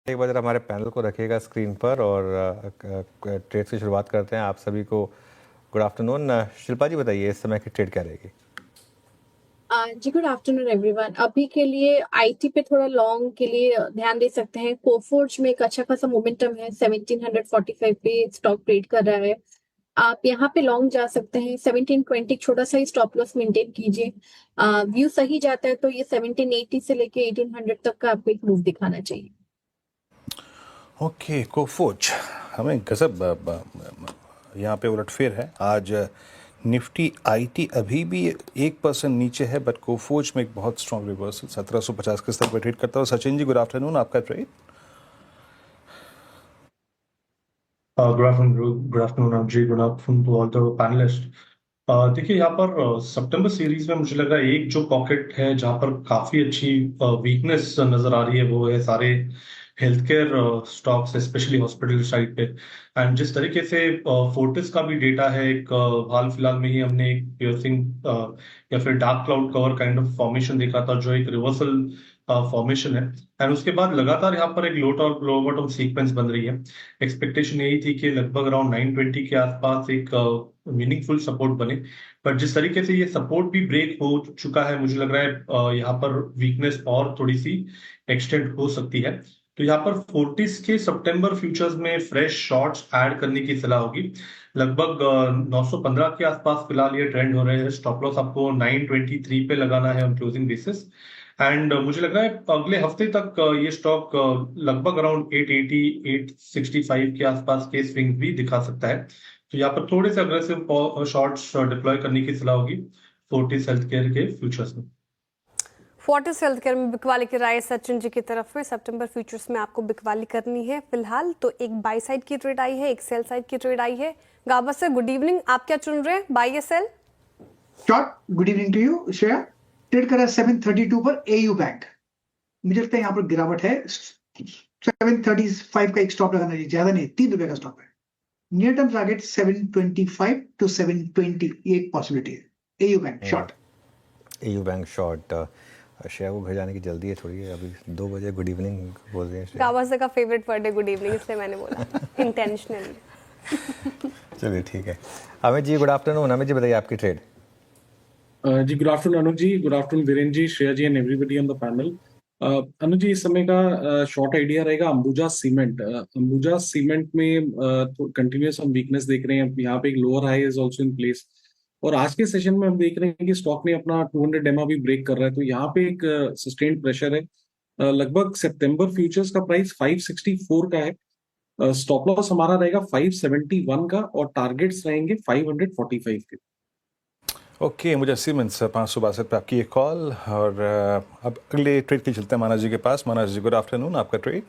एक बार जरा हमारे पैनल को रखिएगा स्क्रीन पर और ट्रेड की शुरुआत करते हैं। आप सभी को गुड आफ्टरनून। शिल्पा जी बताइए इस समय की ट्रेड क्या रहेगी? जी गुड आफ्टरनून एवरीवन। अभी के लिए आईटी पे थोड़ा लॉन्ग के लिए ध्यान दे सकते हैं। कोफोर्ज में एक अच्छा खासा मोमेंटम है, 1745 पे स्टॉक ट्रेड कर रहा है। आप यहाँ पे लॉन्ग जा सकते हैं। 1720 छोटा सा ही स्टॉप लॉस मेंटेन कीजिए। व्यू सही जाता है तो ये 1780 से लेके 1800 तक का आपको एक मूव दिखाना चाहिए। ओके, कोफोज हमें गजब यहाँ पे उलटफेर है आज। निफ्टी आईटी अभी भी 1% नीचे है, बट कोफोज में एक बहुत स्ट्रॉन्ग रिवर्सल 1750 के स्तर पर ट्रेड करता हूँ। सचिन जी गुड आफ्टरनून, आपका ट्रेड। गुड आफ्टरनून जी, good afternoon to all the panelist. देखिए यहाँ पर सितंबर सीरीज में मुझे लग रहा है एक जो पॉकेट है जहाँ पर काफी अच्छी वीकनेस नजर आ रही है वो है सारे health care stocks, specially hospital side पे। एंड जिस तरीके से फोर्टिस का भी डेटा है, एक हाल फिलहाल में ही हमने एक पियर्सिंग या फिर dark cloud cover kind of formation देखा था जो एक रिवर्सल फॉर्मेशन है। एंड उसके बाद लगातार यहाँ पर एक लो बॉटम सीक्वेंस बन रही है। एक्सपेक्टेशन यही थी कि लगभग अराउंड 920 के आसपास एक मीनिंगफुल सपोर्ट बने, बट जिस तरीके से ये सपोर्ट भी ब्रेक हो चुका है मुझे लग रहा है यहाँ पर वीकनेस और थोड़ी सी एक्सटेंड हो सकती है। तो यहाँ पर फोर्टिस के सितंबर फ्यूचर्स में फ्रेश शॉर्ट्स ऐड करने की सलाह होगी। लगभग 915 के आसपास फिलहाल ये ट्रेंड हो रहे हैं। स्टॉप लॉस आपको 923 पे लगाना है ऑन क्लोजिंग बेसिस। एंड मुझे लग रहा है अगले हफ्ते तक ये स्टॉक लगभग अराउंड 880 865 के आसपास के स्विंग भी दिखा सकता है। तो यहाँ पर थोड़े से अग्रेसिव शॉर्ट्स डिप्लॉय करने की सलाह होगी फोर्टिस हेल्थ केयर के फ्यूचर्स में। फोर्टिस हेल्थ केयर में बिकवाली की राय सचिन जी की तरफ में। सितंबर फ्यूचर्स में आपको बिकवाली करनी है फिलहाल तो एक बाई साइड की ट्रेड आई है, एक सेल साइड की ट्रेड आई है। गाबा सर गुड इवनिंग, आप क्या चुन रहे हैं, बाई या sell? Short. Good evening to you Shreya. Trade करा 732 पर एयू बैंक। मुझे लगता है यहाँ पर गिरावट है। 735 का एक स्टॉप लगाना चाहिए, ज्यादा नहीं, ₹3 का स्टॉप है। नियर टर्म टारगेट 725 टू 720 ये एक पॉसिबिलिटी है। AU bank short. AU bank short. Shreya को घर जाने की जल्दी है थोड़ी, अभी 2 बजे गुड इवनिंग बोल रहे हैं। गाबा सर का फेवरेट वर्ड है गुड इवनिंग, इसलिए मैंने बोला इंटेंशनली। चलिए ठीक है। Amit ji good afternoon. अमित जी बताइए आपकी ट्रेड। जी good afternoon Anuj ji, good afternoon Virendra ji, Shreya ji and everybody on the panel. Anuj ji, इस समय का शॉर्ट आइडिया रहेगा अंबुजा सीमेंट। अंबुजा सीमेंट में कंटिन्यूअस हम वीकनेस देख रहे हैं। यहाँ पे एक lower high is also in place और आज के सेशन में हम देख रहे हैं कि स्टॉक ने अपना 200 EMA भी ब्रेक कर रहा है, तो यहाँ पे एक सस्टेन्ड प्रेशर है। लगभग सितंबर फ्यूचर्स का प्राइस 564 का है। स्टॉप लॉस हमारा रहेगा 571 का और टारगेट्स रहेंगे 545 के। ओके, मुझे सीमेंस 562 पे आपकी एक कॉल और अब अगले ट्रेड के चलते हैं मानस जी के पास। मानस जी गुड आफ्टरनून, आपका ट्रेड।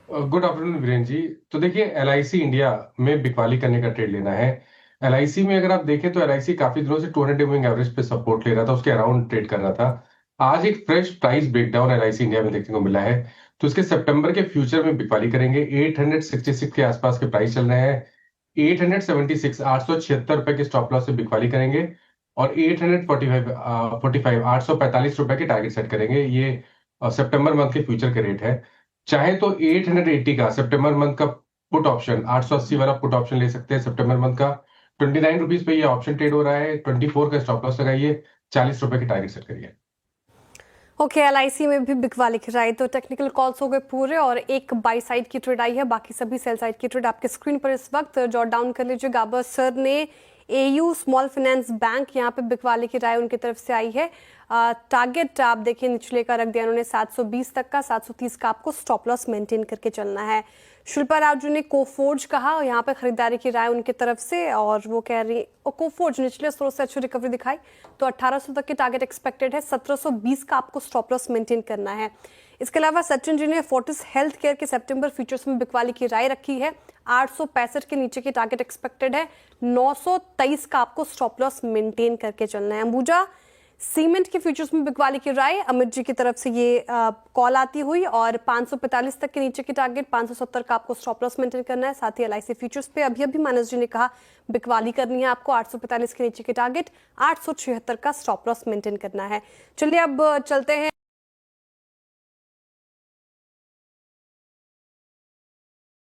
गुड आफ्टरनून वीरेंद्र जी। तो देखिए एलआईसी इंडिया में बिकवाली करने का ट्रेड लेना है। एलआईसी में अगर आप देखें तो एलआईसी काफी दिनों से 200 मूविंग एवरेज पे सपोर्ट ले रहा था, उसके अराउंड ट्रेड कर रहा था। आज एक fresh price breakdown LIC India में देखने को मिला है, तो इसके सितंबर के फ्यूचर में बिकवाली करेंगे। 866 के आसपास के प्राइस चल रहे हैं। 876 ₹876 के स्टॉप लॉस से बिकवाली करेंगे और 845 ₹845 के टारगेट सेट करेंगे। ये सितंबर मंथ के फ्यूचर के रेट है। चाहे तो 880 का सितंबर मंथ का पुट ऑप्शन, 880 वाला पुट ऑप्शन ले सकते हैं सितंबर मंथ का। ₹29 पे ये ऑप्शन ट्रेड हो रहा है। 24 का स्टॉप लॉस लगाइए, ₹40 के टारगेट सेट करिए। ओके, एलआईसी में भी बिकवाली की राय। तो टेक्निकल कॉल्स हो गए पूरे और एक बाई साइड की ट्रेड आई है, बाकी सभी सेल साइड की ट्रेड आपके स्क्रीन पर इस वक्त जॉट डाउन कर लीजिए। गाबर सर ने एयू स्मॉल फाइनेंस बैंक, यहाँ पे बिकवाली की राय उनकी तरफ से आई है। टारगेट आप देखिए निचले का रख दिया उन्होंने 720 तक का, 730 का आपको स्टॉप लॉस मेंटेन करके चलना है। शिल्पा राजू ने कोफोर्ज कहा, यहाँ पे खरीदारी की राय उनकी तरफ से और वो कह रही कोफोर्ज निचले स्तर से अच्छी रिकवरी दिखाई तो 1800 तक की टारगेट एक्सपेक्टेड है। 1720 का आपको स्टॉप लॉस मेंटेन करना है। इसके अलावा सचिन जी ने फोर्टिस हेल्थ केयर के सितंबर फ्यूचर्स में बिकवाली की राय रखी है। 865 के नीचे की टारगेट एक्सपेक्टेड है। 923 का आपको स्टॉप लॉस मेंटेन करके चलना है। अंबुजा सीमेंट के फ्यूचर्स में बिकवाली की राय अमित जी की तरफ से ये कॉल आती हुई और 545 तक के नीचे की टारगेट 570 का आपको स्टॉप लॉस मेंटेन करना है। साथ ही एलआईसी फ्यूचर्स पे अभी मानस जी ने कहा बिकवाली करनी है आपको, 845 के नीचे की टारगेट, 876 का स्टॉप लॉस मेंटेन करना है। चलिए अब चलते हैं